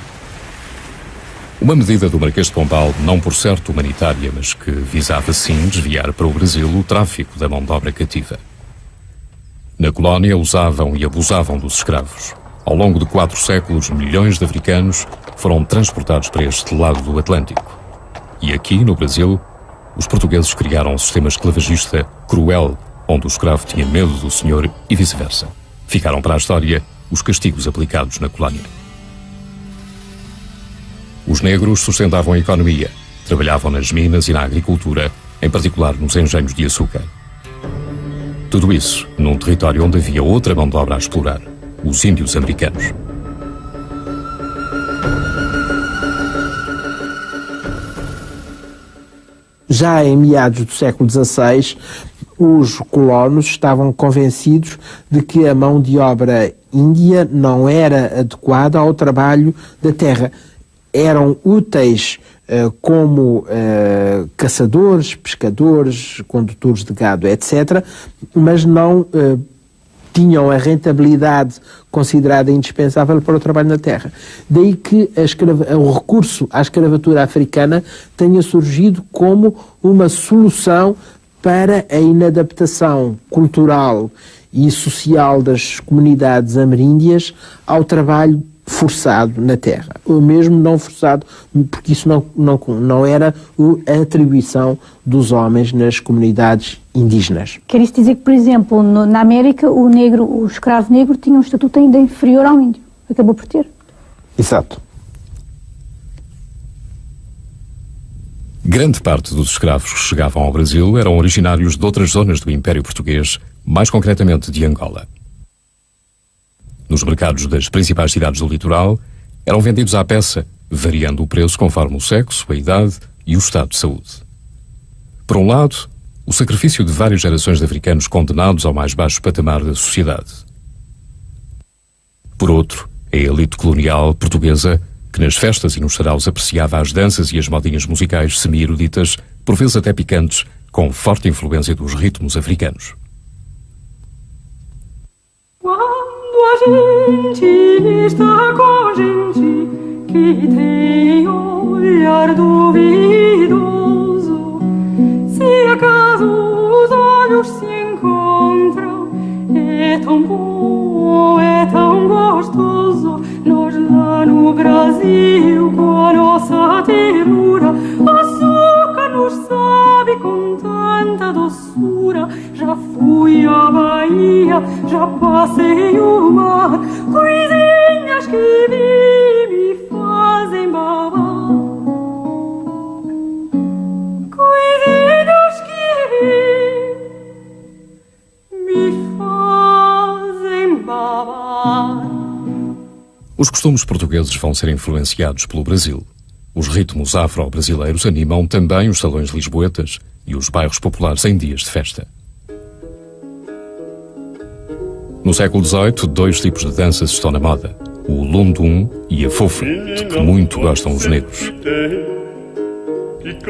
Uma medida do Marquês de Pombal, não por certo humanitária, mas que visava sim desviar para o Brasil o tráfico da mão de obra cativa. Na colónia usavam e abusavam dos escravos. Ao longo de 4 séculos, milhões de africanos foram transportados para este lado do Atlântico. E aqui, no Brasil, os portugueses criaram um sistema esclavagista cruel, onde o escravo tinha medo do senhor e vice-versa. Ficaram para a história os castigos aplicados na colónia. Os negros sustentavam a economia, trabalhavam nas minas e na agricultura, em particular nos engenhos de açúcar. Tudo isso num território onde havia outra mão de obra a explorar, os índios americanos. Já em meados do século XVI, os colonos estavam convencidos de que a mão de obra índia não era adequada ao trabalho da terra. Eram úteis como caçadores, pescadores, condutores de gado, etc., mas não tinham a rentabilidade considerada indispensável para o trabalho na terra. Daí que o recurso à escravatura africana tenha surgido como uma solução para a inadaptação cultural e social das comunidades ameríndias ao trabalho forçado na terra, ou mesmo não forçado, porque isso não era a atribuição dos homens nas comunidades indígenas. Quer isso dizer que, por exemplo, na América, o escravo negro tinha um estatuto ainda inferior ao índio? Acabou por ter? Exato. Grande parte dos escravos que chegavam ao Brasil eram originários de outras zonas do Império Português, mais concretamente de Angola. Nos mercados das principais cidades do litoral, eram vendidos à peça, variando o preço conforme o sexo, a idade e o estado de saúde. Por um lado, o sacrifício de várias gerações de africanos condenados ao mais baixo patamar da sociedade. Por outro, a elite colonial portuguesa, que nas festas e nos saraus apreciava as danças e as modinhas musicais semi-eruditas, por vezes até picantes, com forte influência dos ritmos africanos. Quando a gente está com gente que tem olhar duvidoso. Se acaso os olhos se encontram, é tão bom, é tão gostoso. Nós lá no Brasil, com a nossa ternura, açúcar nos sabe com tanta doçura. Já fui à Bahia, já passei o mar, coisinhas que vi me fazem babar. Coisinhas que vi me fazem babar. Os costumes portugueses vão ser influenciados pelo Brasil. Os ritmos afro-brasileiros animam também os salões lisboetas e os bairros populares em dias de festa. No século XVIII, dois tipos de danças estão na moda: o lundum e a fofa, de que muito gostam os negros.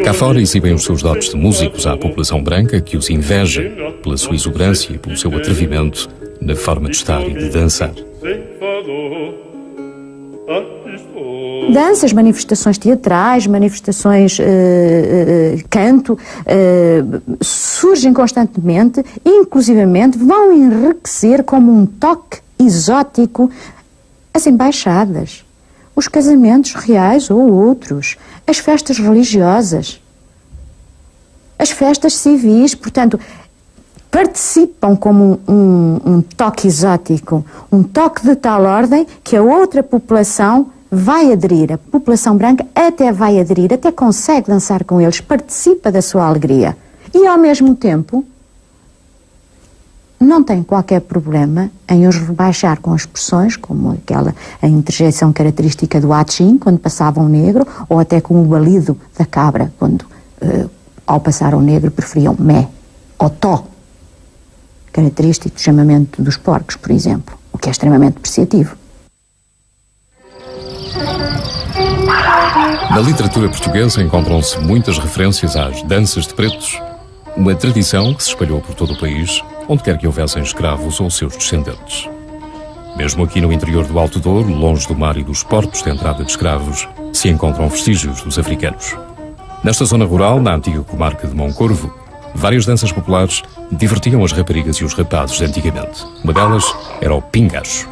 Cá fora exibem os seus dotes de músicos à população branca, que os inveja pela sua exuberância e pelo seu atrevimento na forma de estar e de dançar. Danças, manifestações teatrais, manifestações canto, surgem constantemente e inclusivamente vão enriquecer como um toque exótico as embaixadas, os casamentos reais ou outros, as festas religiosas, as festas civis. Portanto, participam como um toque exótico, um toque de tal ordem que a outra população vai aderir, a população branca até vai aderir, até consegue dançar com eles, participa da sua alegria. E ao mesmo tempo, não tem qualquer problema em os rebaixar com expressões como a interjeição característica do achim, quando passava um negro, ou até com o balido da cabra, quando ao passar um negro preferiam mé ou tó, característico do chamamento dos porcos, por exemplo, o que é extremamente apreciativo. Na literatura portuguesa encontram-se muitas referências às danças de pretos, uma tradição que se espalhou por todo o país, onde quer que houvessem escravos ou seus descendentes. Mesmo aqui no interior do Alto Douro, longe do mar e dos portos de entrada de escravos, se encontram vestígios dos africanos. Nesta zona rural, na antiga comarca de Moncorvo, várias danças populares divertiam as raparigas e os rapazes de antigamente. Uma delas era o pingacho.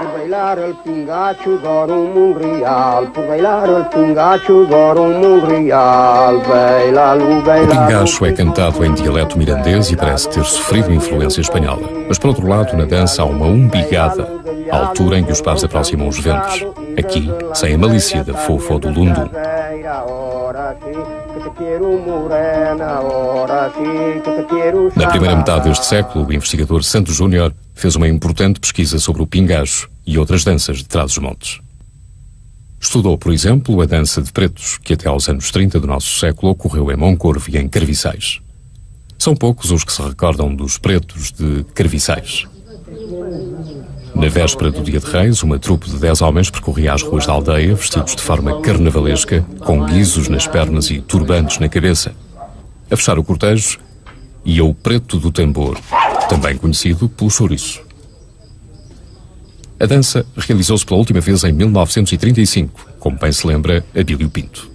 Por bailar el pingacho dar mundial, por bailar el pingacho dar mundial, bailalo, bailalo. O pingacho é cantado em dialeto mirandês e parece ter sofrido influência espanhola. Mas por outro lado, na dança há uma umbigada, à altura em que os pares aproximam os ventres. Aqui, sem a malícia da fofa ou do lundum. Na primeira metade deste século, o investigador Santos Júnior fez uma importante pesquisa sobre o pingacho e outras danças de Trás-os-Montes. Estudou, por exemplo, a dança de pretos, que até aos anos 30 do nosso século ocorreu em Moncorvo e em Carviçais. São poucos os que se recordam dos pretos de Carviçais. Na véspera do Dia de Reis, uma trupe de 10 homens percorria as ruas da aldeia, vestidos de forma carnavalesca, com guizos nas pernas e turbantes na cabeça. A fechar o cortejo ia o preto do tambor, também conhecido pelo chouriço. A dança realizou-se pela última vez em 1935, como bem se lembra Abílio Pinto.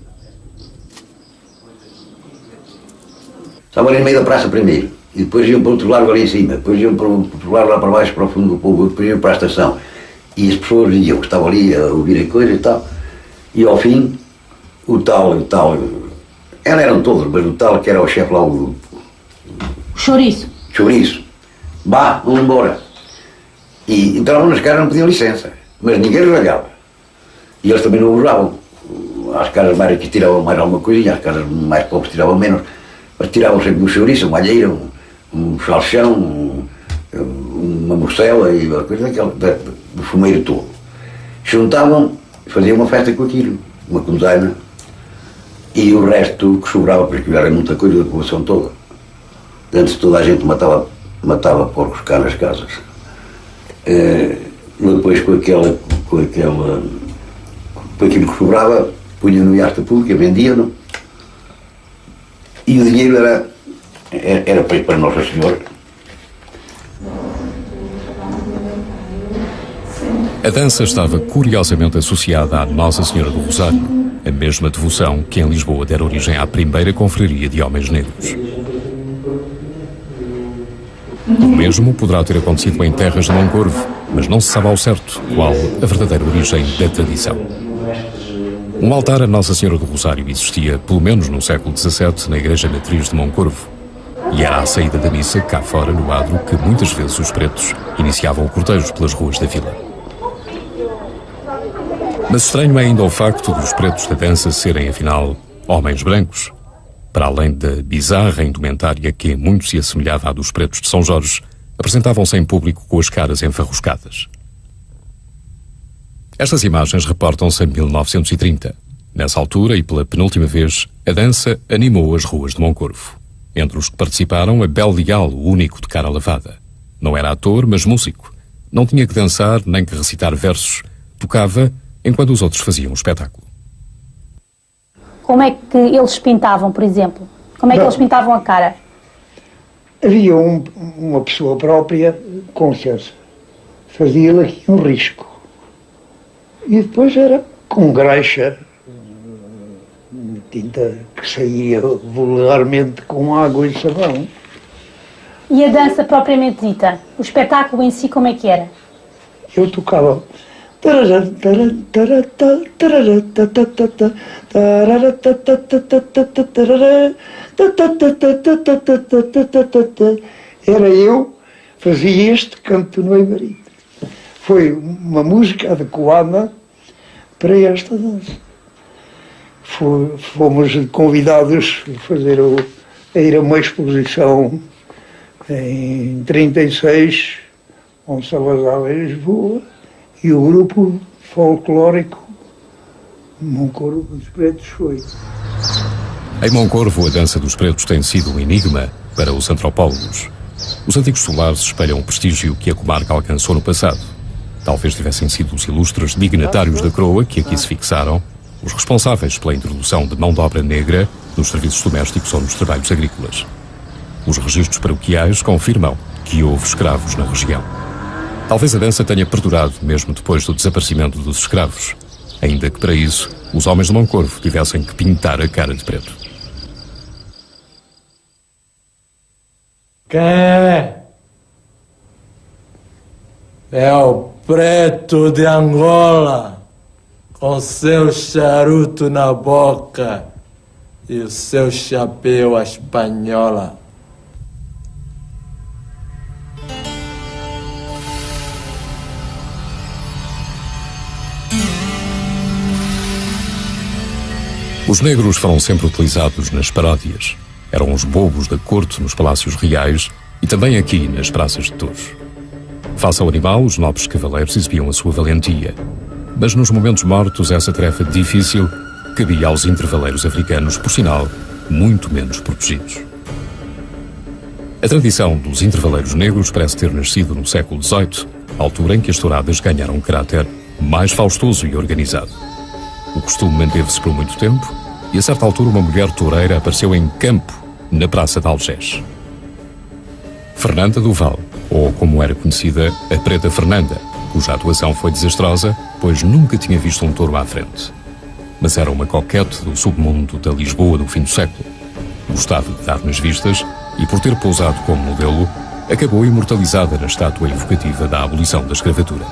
Estavam ali no meio da praça primeiro, e depois iam para outro largo ali em cima, depois iam para outro largo lá para baixo, para o fundo do povo, depois iam para a estação. E as pessoas iam, que estavam ali a ouvir a coisa e tal, e ao fim, o tal, elas eram todos, mas o tal que era o chefe lá, o Chouriço. Vá, vamos embora. E entravam nas casas, não pediam licença, mas ninguém os olhava. E eles também não usavam. As casas mais ricas tiravam mais alguma coisinha, as casas mais pobres tiravam menos, mas tiravam sempre um chouriço, uma alheira, um salchão, uma morcela e uma coisa daquela, do fumeiro todo. Juntavam, faziam uma festa com aquilo, uma conzaina, e o resto que sobrava, porque era muita coisa da população toda. Antes toda a gente matava porcos cá nas casas. Depois com aquilo que sobrava, punha no iasta pública, vendiam-no, e o dinheiro era para Nossa Senhora. A dança estava curiosamente associada à Nossa Senhora do Rosário, a mesma devoção que em Lisboa dera origem à primeira confraria de homens negros. O mesmo poderá ter acontecido em terras de Moncorvo, mas não se sabe ao certo qual a verdadeira origem da tradição. Um altar a Nossa Senhora do Rosário existia, pelo menos no século XVII, na Igreja Matriz de Moncorvo. E era à saída da missa, cá fora, no adro, que muitas vezes os pretos iniciavam cortejos pelas ruas da vila. Mas estranho é ainda o facto dos pretos da dança serem, afinal, homens brancos. Para além da bizarra indumentária que em muito se assemelhava à dos pretos de São Jorge, apresentavam-se em público com as caras enfarruscadas. Estas imagens reportam-se em 1930. Nessa altura, e pela penúltima vez, a dança animou as ruas de Moncorvo. Entre os que participaram, Abel Leal, o único de cara lavada. Não era ator, mas músico. Não tinha que dançar nem que recitar versos. Tocava enquanto os outros faziam o espetáculo. Como é que eles pintavam, por exemplo? Como é que eles pintavam a cara? Havia uma pessoa própria, com licença, fazia-lhe aqui um risco. E depois era com greixa, tinta que saía vulgarmente com água e sabão. E a dança propriamente dita? O espetáculo em si, como é que era? Eu tocava. Era eu, fazia este canto no Noivarito. Foi uma música adequada para esta dança. Fomos convidados a ir a uma exposição em 36, com Salazar em Lisboa, e o grupo folclórico Moncorvo dos Pretos foi. Em Moncorvo, a dança dos pretos tem sido um enigma para os antropólogos. Os antigos solares espelham o prestígio que a comarca alcançou no passado. Talvez tivessem sido os ilustres dignatários da coroa que aqui se fixaram, os responsáveis pela introdução de mão de obra negra nos serviços domésticos ou nos trabalhos agrícolas. Os registros paroquiais confirmam que houve escravos na região. Talvez a dança tenha perdurado mesmo depois do desaparecimento dos escravos, ainda que para isso os homens de Moncorvo tivessem que pintar a cara de preto. Quem é? É o preto de Angola, com seu charuto na boca e o seu chapéu à espanhola. Os negros foram sempre utilizados nas paródias. Eram os bobos da corte nos palácios reais e também aqui nas praças de touros. Face ao animal, os nobres cavaleiros exibiam a sua valentia. Mas nos momentos mortos, essa tarefa difícil cabia aos intervaleiros africanos, por sinal, muito menos protegidos. A tradição dos intervaleiros negros parece ter nascido no século XVIII, altura em que as touradas ganharam um caráter mais faustoso e organizado. O costume manteve-se por muito tempo e, a certa altura, uma mulher toureira apareceu em campo, na Praça de Algés. Fernanda do Val, ou como era conhecida, a Preta Fernanda, cuja atuação foi desastrosa, pois nunca tinha visto um touro à frente. Mas era uma coquete do submundo da Lisboa do fim do século. Gostava de dar nas vistas e, por ter pousado como modelo, acabou imortalizada na estátua evocativa da abolição da escravatura.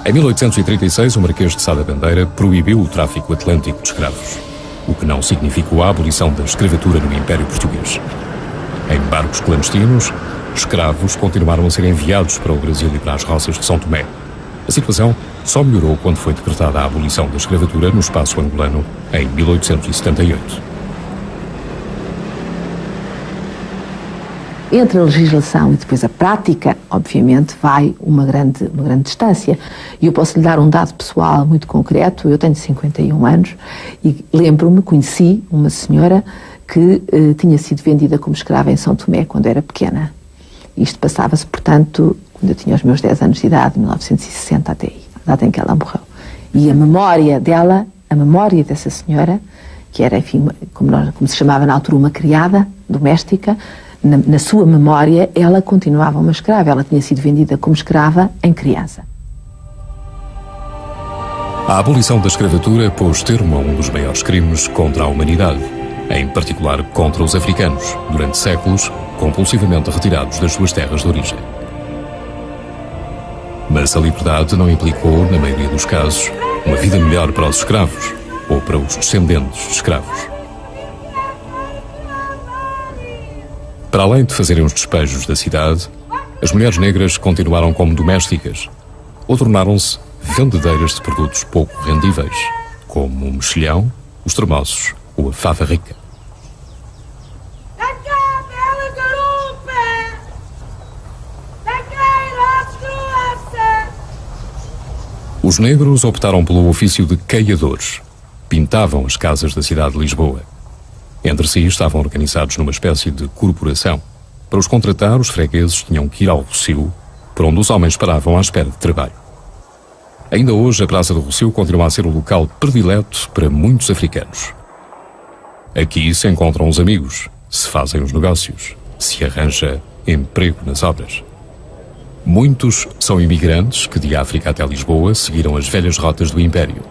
Em 1836, o Marquês de Sá da Bandeira proibiu o tráfico atlântico de escravos, o que não significou a abolição da escravatura no Império Português. Em barcos clandestinos, escravos continuaram a ser enviados para o Brasil e para as roças de São Tomé. A situação só melhorou quando foi decretada a abolição da escravatura no espaço angolano em 1878. Entre a legislação e depois a prática, obviamente, vai uma grande distância. E eu posso lhe dar um dado pessoal muito concreto. Eu tenho 51 anos e lembro-me, conheci uma senhora que tinha sido vendida como escrava em São Tomé quando era pequena. Isto passava-se, portanto, quando eu tinha os meus 10 anos de idade, 1960 até aí, a data em que ela morreu. E a memória dela, a memória dessa senhora, que era, enfim, como se chamava na altura, uma criada doméstica, na sua memória, ela continuava uma escrava. Ela tinha sido vendida como escrava em criança. A abolição da escravatura pôs termo a um dos maiores crimes contra a humanidade, em particular contra os africanos, durante séculos compulsivamente retirados das suas terras de origem. Mas a liberdade não implicou, na maioria dos casos, uma vida melhor para os escravos ou para os descendentes de escravos. Para além de fazerem os despejos da cidade, as mulheres negras continuaram como domésticas ou tornaram-se vendedeiras de produtos pouco rendíveis, como o mexilhão, os tremoços ou a fava rica. Os negros optaram pelo ofício de caiadores. Pintavam as casas da cidade de Lisboa. Entre si estavam organizados numa espécie de corporação. Para os contratar, os fregueses tinham que ir ao Rossio, por onde os homens paravam à espera de trabalho. Ainda hoje, a Praça do Rossio continua a ser o local predileto para muitos africanos. Aqui se encontram os amigos, se fazem os negócios, se arranja emprego nas obras. Muitos são imigrantes que de África até Lisboa seguiram as velhas rotas do Império.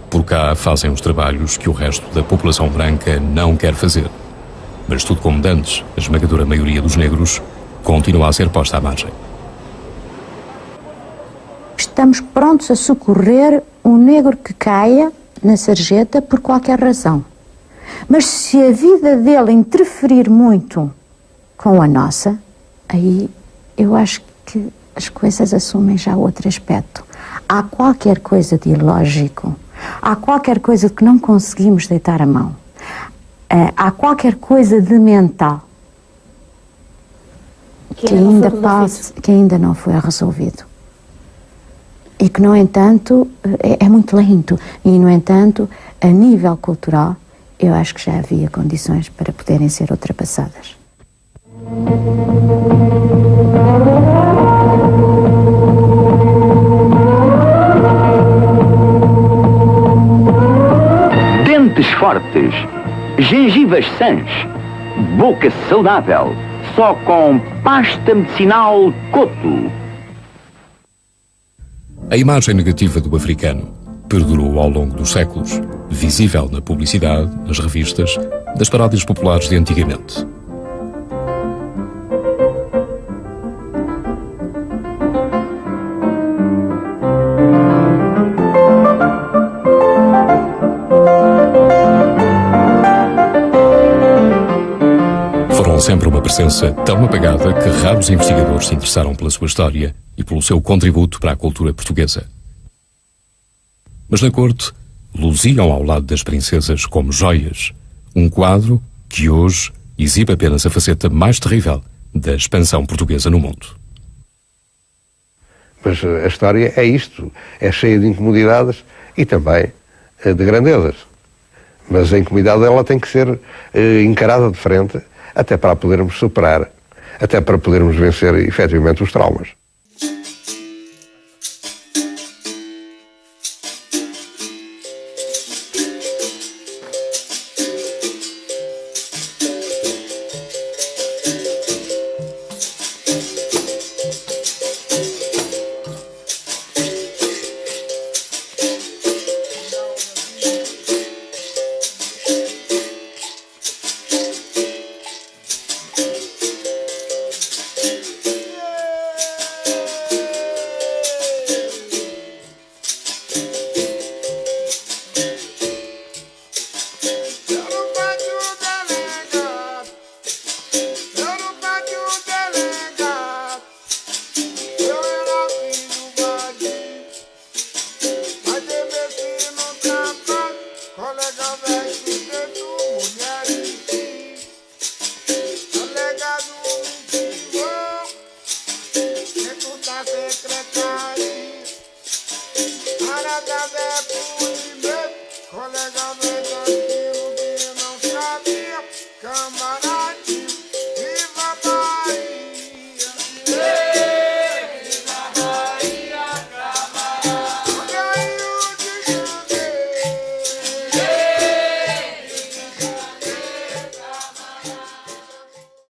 Por cá fazem os trabalhos que o resto da população branca não quer fazer. Mas tudo como dantes, a esmagadora maioria dos negros continua a ser posta à margem. Estamos prontos a socorrer um negro que caia na sarjeta por qualquer razão. Mas se a vida dele interferir muito com a nossa, aí eu acho que as coisas assumem já outro aspecto. Há qualquer coisa de ilógico, há qualquer coisa que não conseguimos deitar a mão, há qualquer coisa de mental que ainda não foi resolvido. E que, no entanto, é muito lento. E, no entanto, a nível cultural, eu acho que já havia condições para poderem ser ultrapassadas. Dentes fortes, gengivas sãs, boca saudável, só com pasta medicinal Coto. A imagem negativa do africano perdurou ao longo dos séculos, visível na publicidade, nas revistas, das paródias populares de antigamente. Foram sempre uma presença tão apagada que raros investigadores se interessaram pela sua história e pelo seu contributo para a cultura portuguesa. Mas na corte, luziam ao lado das princesas como joias, um quadro que hoje exibe apenas a faceta mais terrível da expansão portuguesa no mundo. Mas a história é isto, é cheia de incomodidades e também de grandezas. Mas a incomodidade ela tem que ser encarada de frente, até para a podermos superar, até para podermos vencer efetivamente os traumas. Secreto.